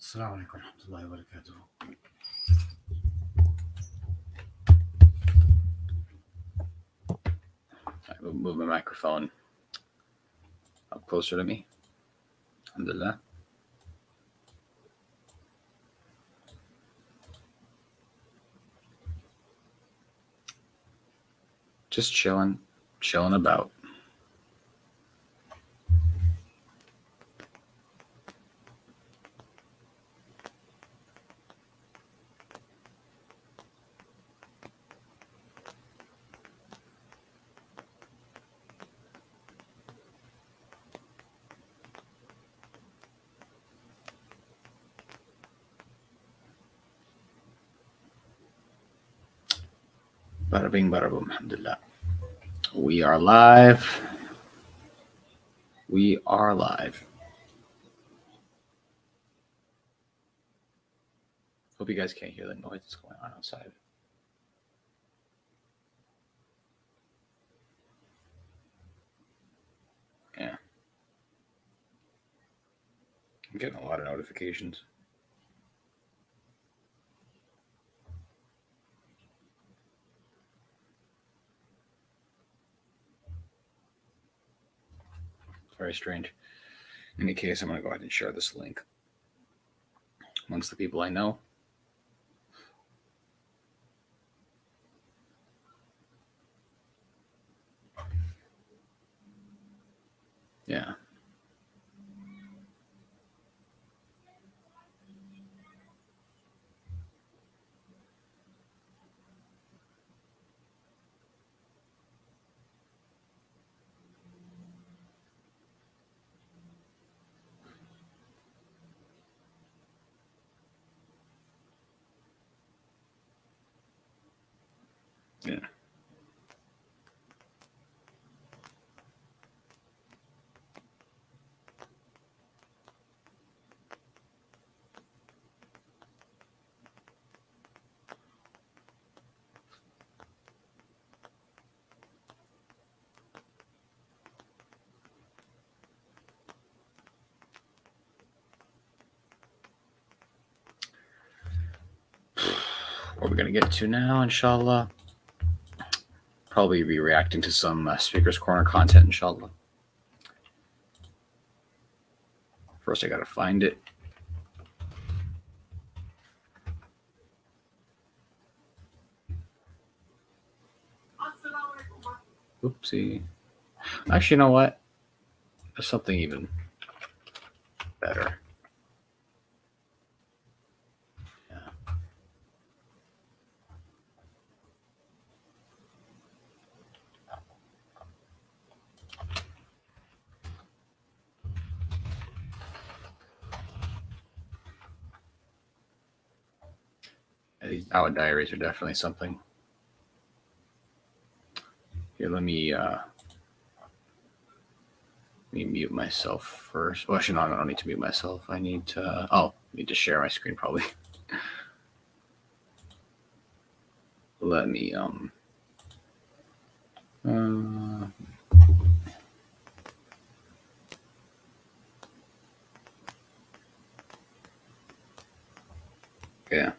السلام عليكم ورحمة الله وبركاته. I will move my microphone up closer to me. Alhamdulillah. Just chilling about. Bada bing, bada boom, alhamdulillah. We are live. We are live. Hope you guys can't hear the noise that's going on outside. Yeah. I'm getting a lot of notifications. Very strange. In any case, I'm going to go ahead and share this link amongst the people I know. Yeah. Yeah. What we're going to get to now, inshallah. Probably be reacting to some Speaker's Corner content, inshallah. First, I got to find it. Oopsie. Actually, you know what? There's something even better. Yeah. These Dawah diaries are definitely something. Here, let me mute myself first. Well, actually, no, I don't need to mute myself. I need to. I need to share my screen probably. Let me yeah.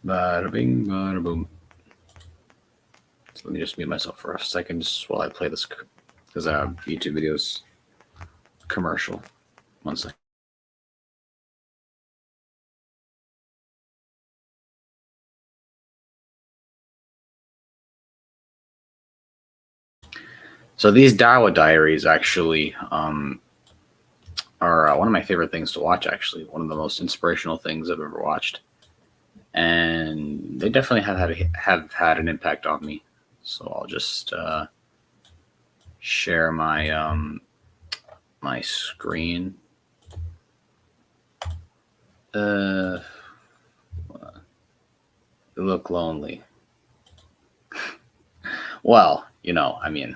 Bada bing, bada boom. So let me just mute myself for a second just while I play this, because YouTube videos commercial. 1 second. So these Dawah diaries actually are one of my favorite things to watch, actually. One of the most inspirational things I've ever watched. And they definitely have had an impact on me. So I'll just share my my screen. You look lonely. Well, I mean,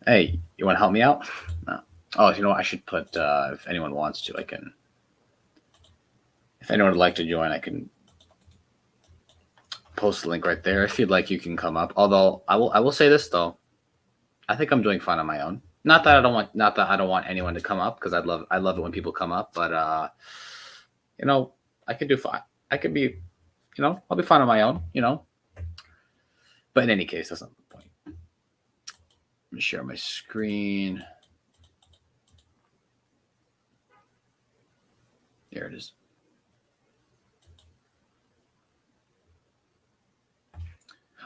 hey, you want to help me out? No. Oh, you know what? I should put, if anyone wants to, I can. If anyone would like to join, I can post the link right there. If you'd like, you can come up. Although I will say this though, I think I'm doing fine on my own. Not that I don't want anyone to come up, because I love it when people come up. But I could do fine. I could be, I'll be fine on my own. But in any case, that's not the point. Let me share my screen. There it is.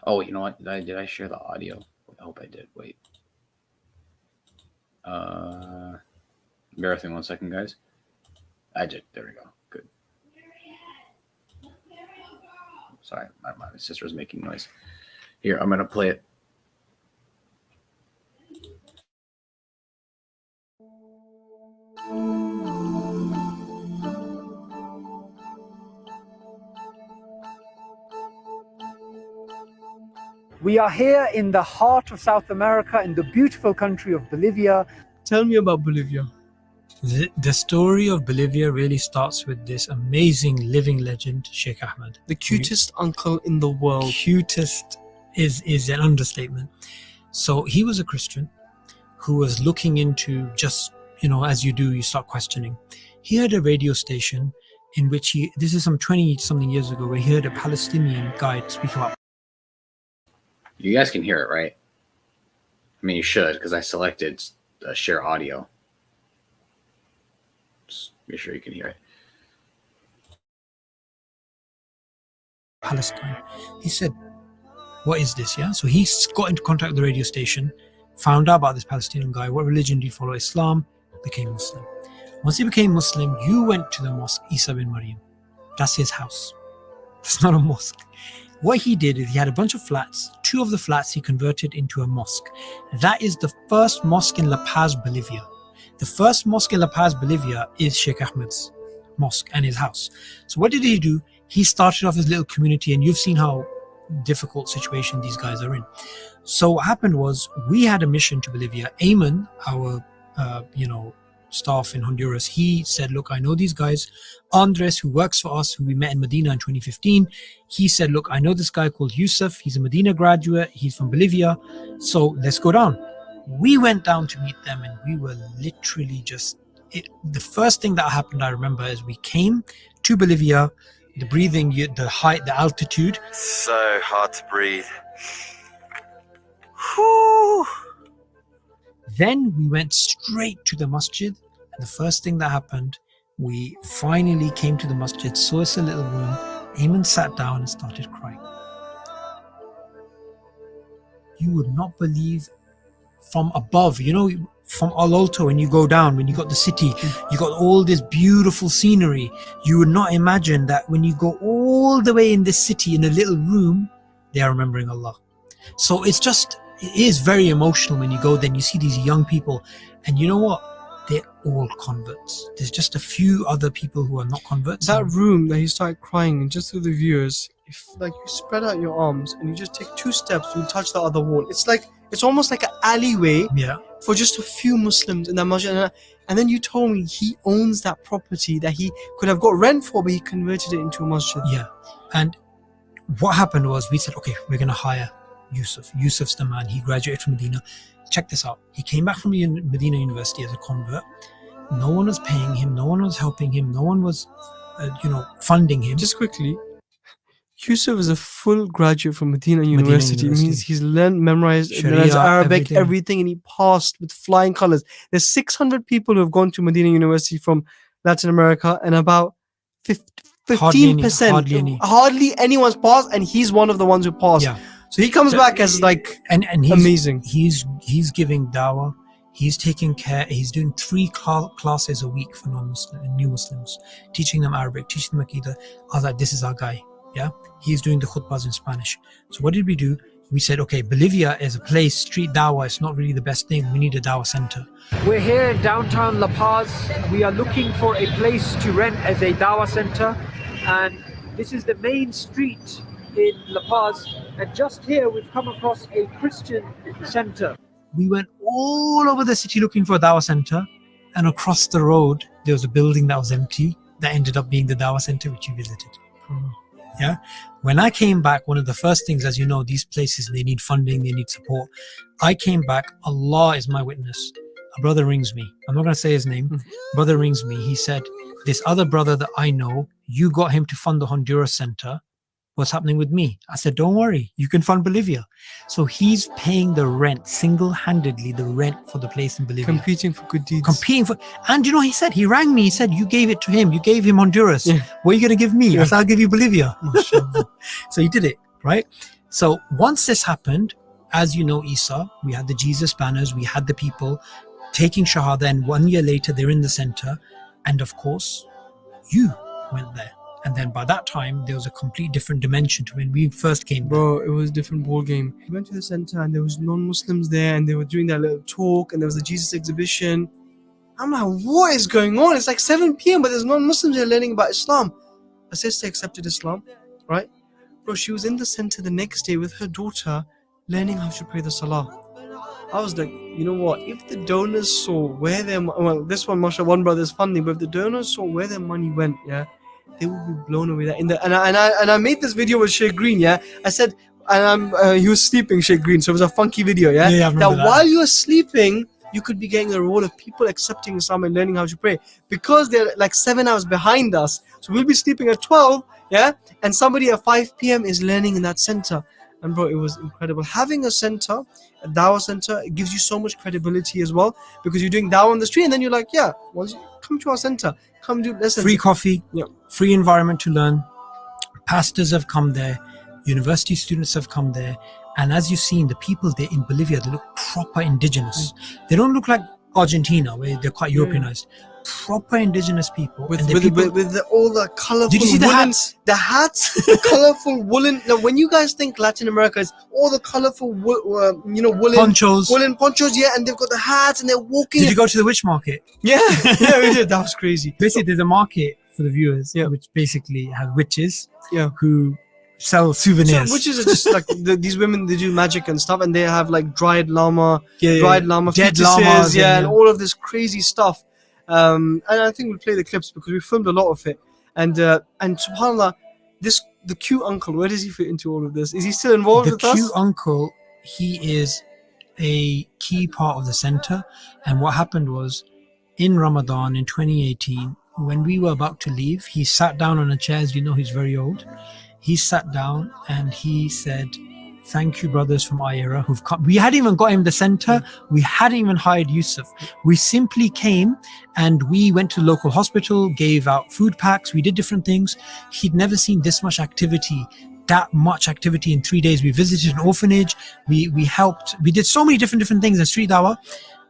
Oh, you know what? Did I share the audio? I hope I did. Wait. Bear with me 1 second, guys. I did. There we go. Good. Sorry, my sister was making noise. Here, I'm gonna play it. We are here in the heart of South America, in the beautiful country of Bolivia. Tell me about Bolivia. The story of Bolivia really starts with this amazing living legend, Sheikh Ahmed. The cutest uncle in the world. Cutest is an understatement. So he was a Christian who was looking into just, as you do, you start questioning. He had a radio station in which this is some 20-something years ago, where he heard a Palestinian guy speak about. You guys can hear it, right? I mean, you should, because I selected share audio. Just make sure you can hear it. Palestine. He said, what is this? Yeah. So he got into contact with the radio station, found out about this Palestinian guy. What religion do you follow? Islam. Became Muslim. Once he became Muslim, you went to the mosque, Isa bin Maryam. That's his house. It's not a mosque. What he did is he had a bunch of flats. 2 of the flats he converted into a mosque. That is the first mosque in La Paz, Bolivia. The first mosque in La Paz, Bolivia is Sheikh Ahmed's mosque and his house. So what did he do? He started off his little community, and you've seen how difficult situation these guys are in. So what happened was, we had a mission to Bolivia. Ayman, our staff in Honduras, he said, look, I know these guys. Andres, who works for us, who we met in Medina in 2015, he said, look, I know this guy called Yusuf. He's a Medina graduate. He's from Bolivia. So let's go down. We went down to meet them, and we were literally the first thing that happened, I remember, is we came to Bolivia, the breathing, the height, the altitude. So hard to breathe. Whew. Then we went straight to the masjid, and the first thing that happened, we finally came to the masjid, saw us a little room. Ayman sat down and started crying. You would not believe, from above, from Al Alto, when you go down, when you got the city, you got all this beautiful scenery. You would not imagine that when you go all the way in this city, in a little room, they are remembering Allah. So it is very emotional when you go there and you see these young people, and you know what? They're all converts. There's just a few other people who are not converts. That room that he started crying in, just through the viewers, if you spread out your arms and you just take 2 steps, you'll touch the other wall. It's almost like an alleyway for just a few Muslims in that masjid. And then you told me he owns that property that he could have got rent for, but he converted it into a masjid. Yeah. And what happened was, we said, okay, we're going to hire Yusuf. Yusuf's the man. He graduated from Medina. Check this out. He came back from Medina University as a convert. No one was paying him. No one was helping him. No one was, funding him. Just quickly, Yusuf is a full graduate from Medina University. It means he's memorized Sharia, Arabic, everything, and he passed with flying colors. There's 600 people who have gone to Medina University from Latin America, and about 15%, hardly anyone's passed, and he's one of the ones who passed. Yeah. So he comes back as and he's amazing. He's giving dawah. He's taking care. He's doing 3 classes a week for new Muslims, teaching them Arabic, teaching them Aqidah. I was like, this is our guy. Yeah, he's doing the khutbahs in Spanish. So what did we do? We said, okay, Bolivia is a place, street dawah, it's not really the best thing. We need a dawah center. We're here in downtown La Paz. We are looking for a place to rent as a dawah center, and this is the main street in La Paz, and just here we've come across a Christian center. We went all over the city looking for a dawah center, and across the road there was a building that was empty. that ended up being the Dawah Center which you visited. Yeah. When I came back, one of the first things, as you know, these places, they need funding, they need support. I came back, Allah is my witness. A brother rings me. I'm not going to say his name. Brother rings me. He said, this other brother that I know, you got him to fund the Honduras Center. What's happening with me? I said, don't worry, you can fund Bolivia. So he's paying the rent, single-handedly, the rent for the place in Bolivia. Competing for good deeds. And you know, he said, he rang me, he said, you gave it to him, you gave him Honduras. Yeah. What are you going to give me? Yeah. I said, I'll give you Bolivia. So he did it, right? So once this happened, as you know, Isa, we had the Jesus banners, we had the people taking Shahada, and 1 year later, they're in the center. And of course, you went there. And then by that time, there was a complete different dimension to when we first came. Bro, it was a different ball game. We went to the center and there was non-Muslims there and they were doing that little talk and there was a Jesus exhibition. I'm like, what is going on? It's like 7 p.m. but there's non-Muslims here learning about Islam. A sister accepted Islam, right? Bro, she was in the center the next day with her daughter learning how to pray the Salah. I was like, you know what? If the donors saw where their... Well, this one, mashallah, one brother's funding, but if the donors saw where their money went, yeah, they would be blown away. And I made this video with Sheikh Green, yeah. I said, he was sleeping, Sheikh Green, so it was a funky video, yeah. Yeah, I remember that. While you're sleeping, you could be getting the reward of people accepting Islam and learning how to pray, because they're like 7 hours behind us. So we'll be sleeping at 12, yeah, and somebody at 5 p.m. is learning in that center. And bro, it was incredible. Having a center, a Dawah center, it gives you so much credibility as well, because you're doing Dawah on the street and then you're like, yeah, well, come to our center, come do lessons. Free coffee, yeah. Free environment to learn. Pastors have come there, university students have come there, and as you've seen, the people there in Bolivia, they look proper indigenous. They don't look like Argentina, where they're quite Europeanized. Proper indigenous people. With all the colorful. Did you see the hats? The hats, the colorful woolen. Now, when you guys think Latin America is all the colorful, woolen Ponchos. woolen ponchos, yeah, and they've got the hats and they're walking. Did you go to the witch market? Yeah, yeah, we did. That was crazy. Basically, there's a market for the viewers, Yeah. which basically has witches, Yeah. who sell souvenirs. So, which is just like these women, they do magic and stuff, and they have like dried llama, dead fetuses, llamas, and all of this crazy stuff. And I think we'll play the clips because we filmed a lot of it. And subhanAllah, the cute uncle, where does he fit into all of this? Is he still involved The with us? cute uncle, he is a key part of the center. And what happened was, in Ramadan in 2018, when we were about to leave, he sat down on a chair. As you know, he's very old. He sat down and he said, thank you, brothers from our era who've come. We hadn't even got him the center. We hadn't even hired Yusuf. We simply came and we went to the local hospital, gave out food packs. We did different things. He'd never seen this much activity, that much activity in 3 days. We visited an orphanage. We helped. We did so many different things in Street Dawah.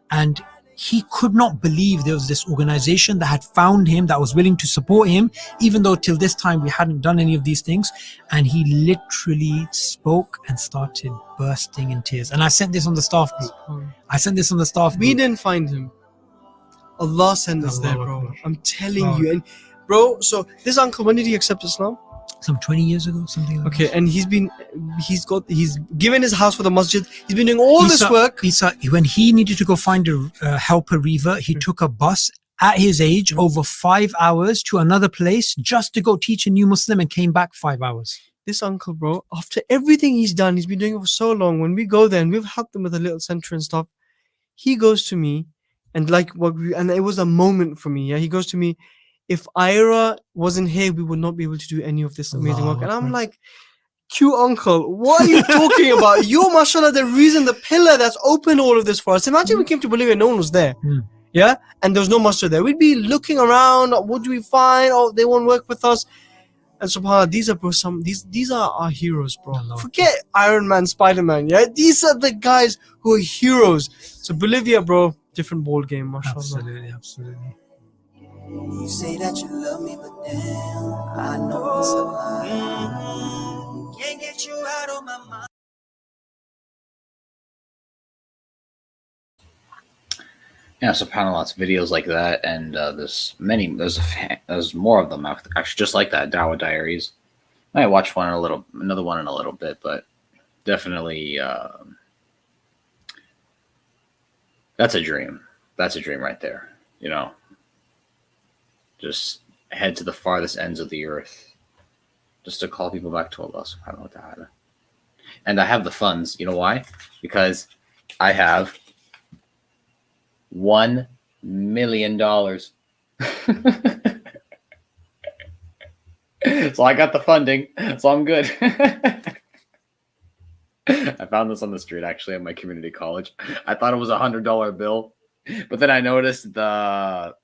And he could not believe there was this organization that had found him, that was willing to support him, even though till this time we hadn't done any of these things. And he literally spoke and started bursting in tears. And I sent this on the staff group. We didn't find him. Allah sent us there, bro. Akbar. I'm telling you. And bro, so this uncle, when did he accept Islam? Some 20 years ago, something like that. Okay, and he's given his house for the masjid. He's been doing all this work. Isa, when he needed to go find a helper reaver, he took a bus at his age over 5 hours to another place just to go teach a new Muslim, and came back 5 hours. This uncle, bro, after everything he's done, he's been doing it for so long. When we go there and we've helped him with a little center and stuff, he goes to me and and it was a moment for me. Yeah, he goes to me, if Ira wasn't here, we would not be able to do any of this amazing work. And I'm like, cute uncle, what are you talking about? You're, mashallah, the reason, the pillar that's opened all of this for us. Imagine we came to Bolivia, no one was there. Yeah, and there was no masjid there. We'd be looking around, what do we find? Oh, they won't work with us. And subhanAllah, these are our heroes, bro. Forget Iron Man, Spider-Man, yeah? These are the guys who are heroes. So Bolivia, bro, different ball game, mashallah. Absolutely. You say that you love me, but damn, I know it's a lie. Can't get you out of my mind. Yeah, subhanAllah, it's videos like that, and there's more of them actually, just like that. Dawah Diaries. I might watch another one in a little bit, but definitely that's a dream. That's a dream right there. You know, just head to the farthest ends of the earth just to call people back to Allah subhanahu wa ta'ala. And I have the funds. You know why? Because I have $1 million. So I got the funding, so I'm good. I found this on the street, actually, at my community college. I thought it was $100 bill, but then I noticed the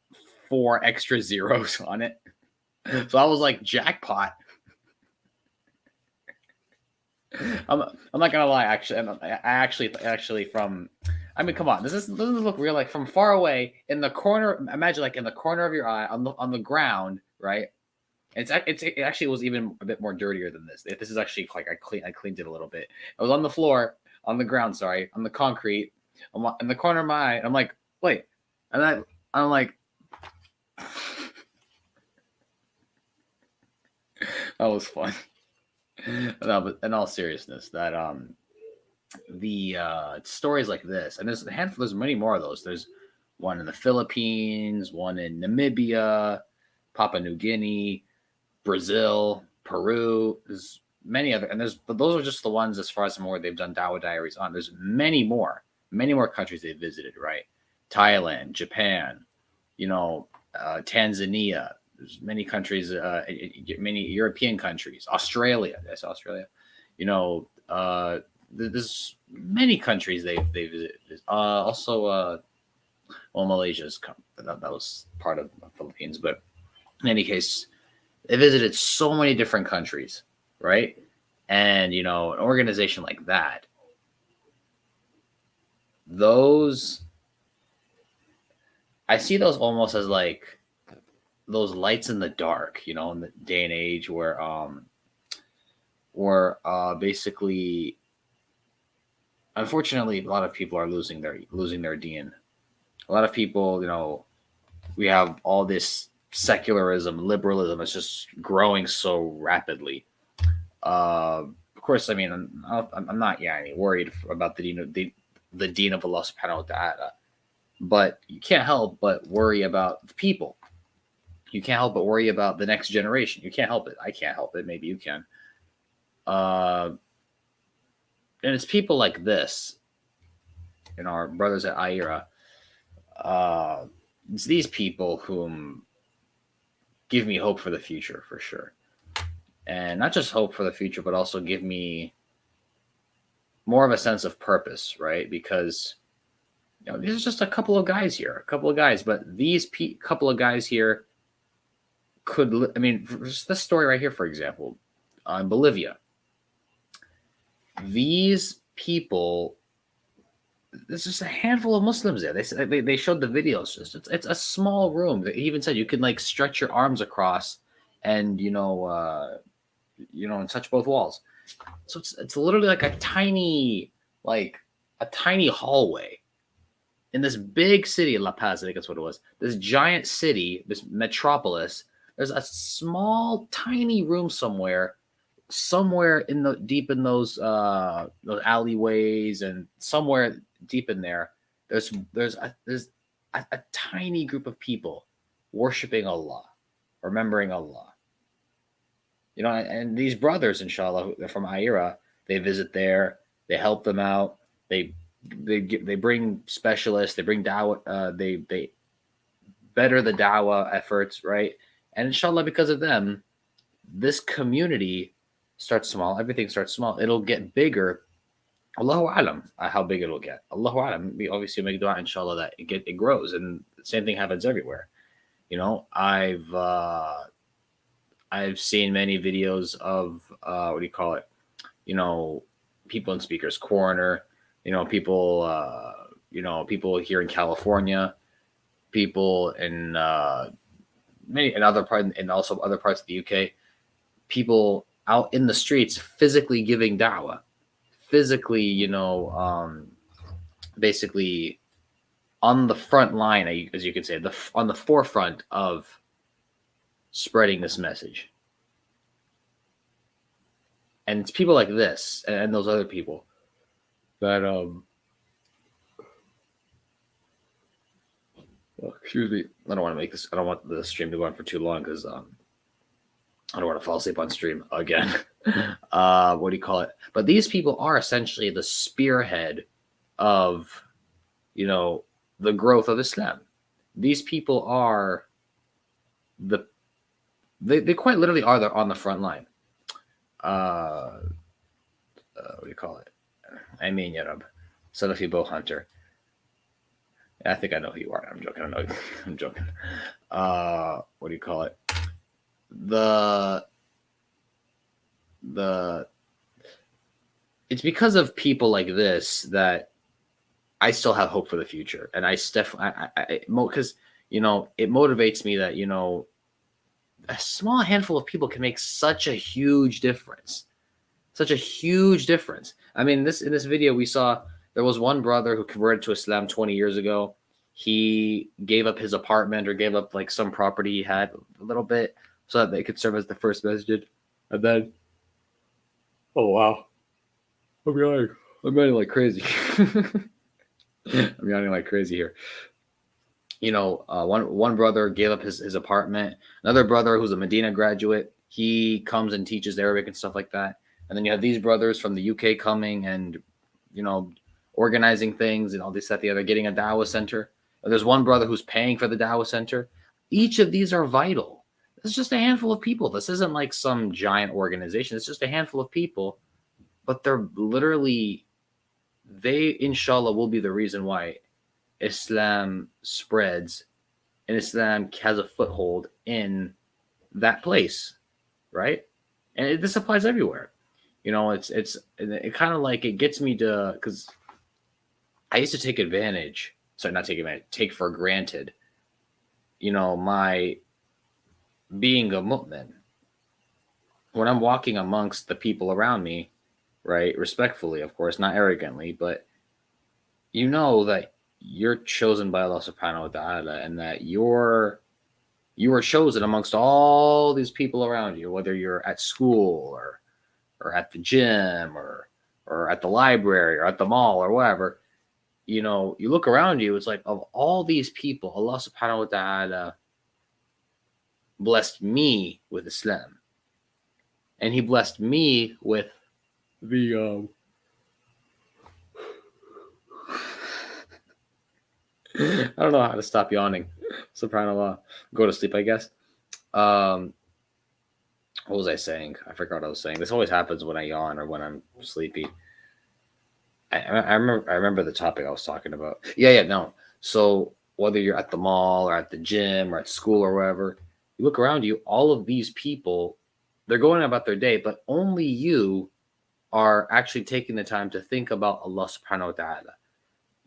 4 extra zeros on it. So I was like, jackpot. I'm not gonna lie. Actually, from, I mean, come on. Doesn't look real. Like from far away in the corner. Imagine like in the corner of your eye on the ground, right? It actually was even a bit more dirtier than this. This is actually like I cleaned it a little bit. It was on the floor, on the ground. Sorry, on the concrete, in the corner of my eye. I'm like, wait, and I'm like, that was fun. No, but in all seriousness, that the stories like this, and there's a handful, there's many more of those. There's one in the Philippines, one in Namibia, Papua New Guinea, Brazil, Peru. There's many other, but those are just the ones as far as more they've done Dawah diaries on. There's many more countries they've visited, right? Thailand, Japan, Tanzania. There's many countries, many European countries, Australia. That's Australia. There's many countries they visited. Also, Malaysia's that was part of the Philippines. But in any case, they visited so many different countries, right? And an organization like that, I see those almost as like those lights in the dark, in the day and age where basically, unfortunately, a lot of people are losing their deen. A lot of people, we have all this secularism, liberalism. It's just growing so rapidly. Of course, I mean, I'm not worried about the deen of Allah subhanahu wa ta'ala, but you can't help but worry about the people. You can't help but worry about the next generation. You can't help it. I can't help it. Maybe you can. And it's people like this, our brothers at Aira. It's these people whom give me hope for the future, for sure. And not just hope for the future, but also give me more of a sense of purpose, right? Because these are just a couple of guys here, but these couple of guys here just this story right here, for example, in Bolivia, these people, there's just a handful of Muslims there. They showed the videos. It's a small room. They even said you could like stretch your arms across and and touch both walls. So it's literally like a tiny hallway in this big city, La Paz, I think that's what it was. This giant city, this metropolis. There's a small, tiny room somewhere deep in those alleyways, and somewhere deep in there, there's a tiny group of people worshiping Allah, remembering Allah. And these brothers, inshallah, they're from Aira. They visit there. They help them out. They bring specialists. They bring dawah. They better the dawah efforts, right? And inshallah, because of them, this community starts small. Everything starts small. It'll get bigger. Allahu alam, how big it'll get. Allahu alam. We obviously make dua, inshallah, that it grows. And the same thing happens everywhere. I've seen many videos of people in Speaker's Corner. People here in California, people in many and other parts, and also other parts of the UK, people out in the streets physically giving da'wah, physically, basically on the front line, as you could say, on the forefront of spreading this message. And it's people like this and those other people that Well, excuse me. I don't want to make this. I don't want the stream to go on for too long because I don't want to fall asleep on stream again. What do you call it? But these people are essentially the spearhead of, the growth of Islam. These people are they quite literally are on the front line. What do you call it? I mean, Yarab, Salafi bow hunter. I think I know who you are. I'm joking. I'm joking. What do you call it? It's because of people like this that I still have hope for the future, and because it motivates me that a small handful of people can make such a huge difference. Such a huge difference. I mean, in this video we saw there was one brother who converted to Islam 20 years ago. He gave up his apartment or gave up like some property he had a little bit so that they could serve as the first masjid. And then, oh wow, I'm yawning like crazy. I'm yawning like crazy here. One brother gave up his apartment. Another brother who's a Medina graduate, he comes and teaches Arabic and stuff like that. And then you have these brothers from the UK coming and, organizing things and all this, that, the other, getting a Dawah center. And there's one brother who's paying for the Dawah center. Each of these are vital. It's just a handful of people. This isn't like some giant organization. It's just a handful of people. But they're literally, inshallah, will be the reason why Islam spreads and Islam has a foothold in that place, right? And this applies everywhere. It kind of like it gets me to, because I used to take for granted, my being a mu'min. When I'm walking amongst the people around me, right, respectfully, of course, not arrogantly, but that you're chosen by Allah subhanahu wa ta'ala and that you are chosen amongst all these people around you, whether you're at school or at the gym or at the library or at the mall or wherever. You look around you, it's like, of all these people, Allah subhanahu wa ta'ala blessed me with Islam. And he blessed me with the I don't know how to stop yawning. Subhanallah. Go to sleep, I guess. What was I saying? I forgot what I was saying. This always happens when I yawn or when I'm sleepy. I remember the topic I was talking about. No. So whether you're at the mall or at the gym or at school or wherever, you look around you, all of these people, they're going about their day, but only you are actually taking the time to think about Allah subhanahu wa ta'ala.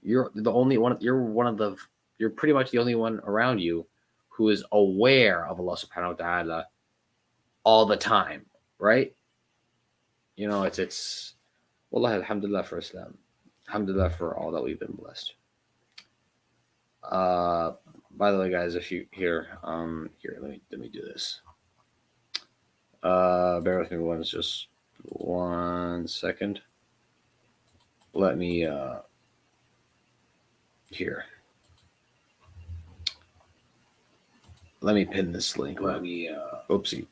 You're the only one. You're pretty much the only one around you who is aware of Allah subhanahu wa ta'ala all the time, right? It's Wallah, alhamdulillah for Islam. Alhamdulillah for all that we've been blessed. By the way, guys, if you here, let me do this. Bear with me just 1 second. Let me here. Let me pin this link. Oopsie.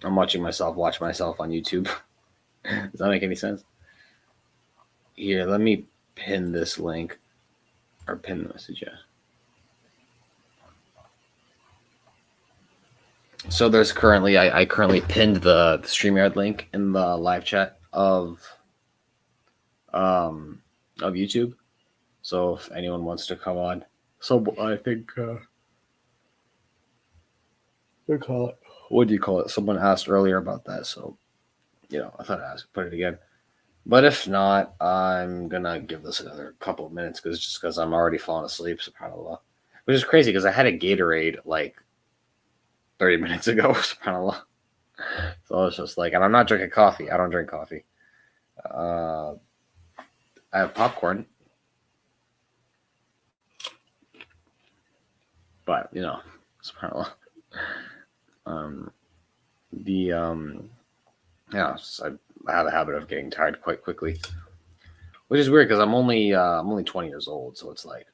I'm watching myself watch myself on YouTube. Does that make any sense? Here, let me pin this link or pin the message. Yeah. So there's currently, I currently pinned the Streamyard link in the live chat of YouTube. So if anyone wants to come on, I think what do you call it? Someone asked earlier about that, so I thought I'd put it again. But if not, I'm gonna give this another couple of minutes because I'm already falling asleep. Subhanallah, which is crazy because I had a Gatorade like 30 minutes ago. Subhanallah. So it's just like, and I'm not drinking coffee. I don't drink coffee. I have popcorn, but subhanallah. I have a habit of getting tired quite quickly, which is weird because I'm only 20 years old, so it's like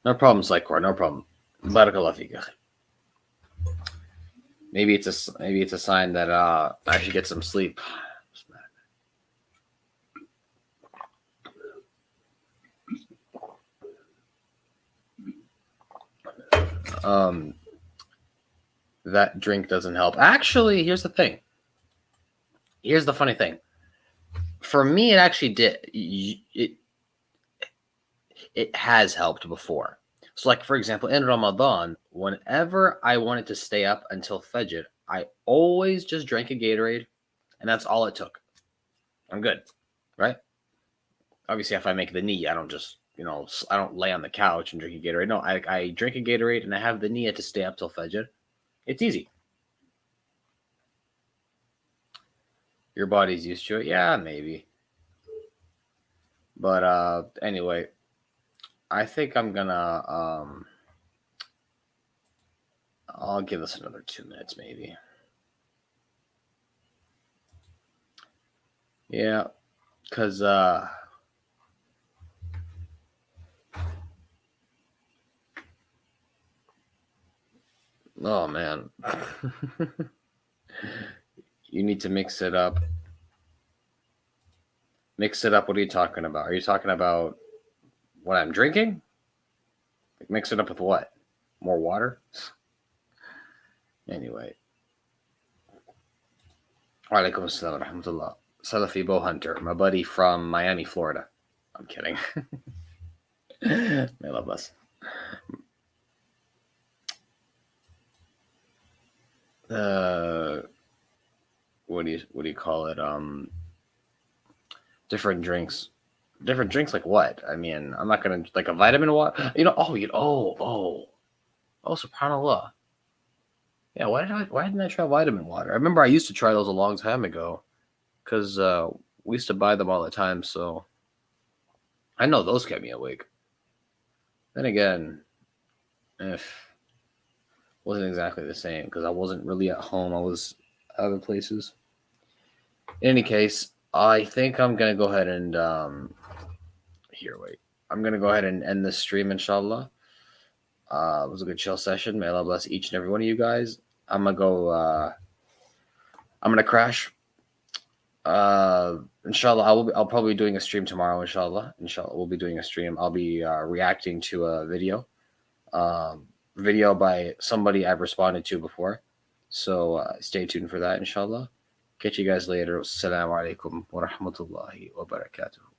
No problem, Psychor. No problem. Barakallah fik, akhi. Maybe it's a sign that I should get some sleep. That drink doesn't help. Actually, here's the thing. Here's the funny thing. For me, it actually did. It has helped before. So, like, for example, in Ramadan, whenever I wanted to stay up until Fajr, I always just drank a Gatorade, and that's all it took. I'm good, right? Obviously, if I make the knee, I don't just, I don't lay on the couch and drink a Gatorade. No, I drink a Gatorade, and I have the niyyah to stay up till Fajr. It's easy. Your body's used to it. Yeah, maybe. But anyway, I think I'm gonna I'll give this another 2 minutes maybe. Yeah, because oh man. You need to mix it up. Mix it up. What are you talking about? Are you talking about what I'm drinking? Like, mix it up with what? More water? Anyway. Walaikum assalam wa rahmatullah. Salafi Bow Hunter, my buddy from Miami, Florida. I'm kidding. May Allah bless. What do you call it? Different drinks. Different drinks like what? I mean, I'm not gonna like a vitamin water. Oh, subhanallah. Yeah, why didn't I try vitamin water? I remember I used to try those a long time ago, because we used to buy them all the time. So I know those kept me awake. Then again, wasn't exactly the same because I wasn't really at home. I was other places. In any case, I think I'm gonna go ahead and I'm gonna go ahead and end this stream, inshallah. It was a good chill session. May Allah bless each and every one of you guys. I'm gonna crash. Inshallah, I'll probably be doing a stream tomorrow. Inshallah, we'll be doing a stream. I'll be reacting to a video by somebody I've responded to before. So stay tuned for that, inshallah. Catch you guys later. Assalamu alaikum wa rahmatullahi wa barakatuh.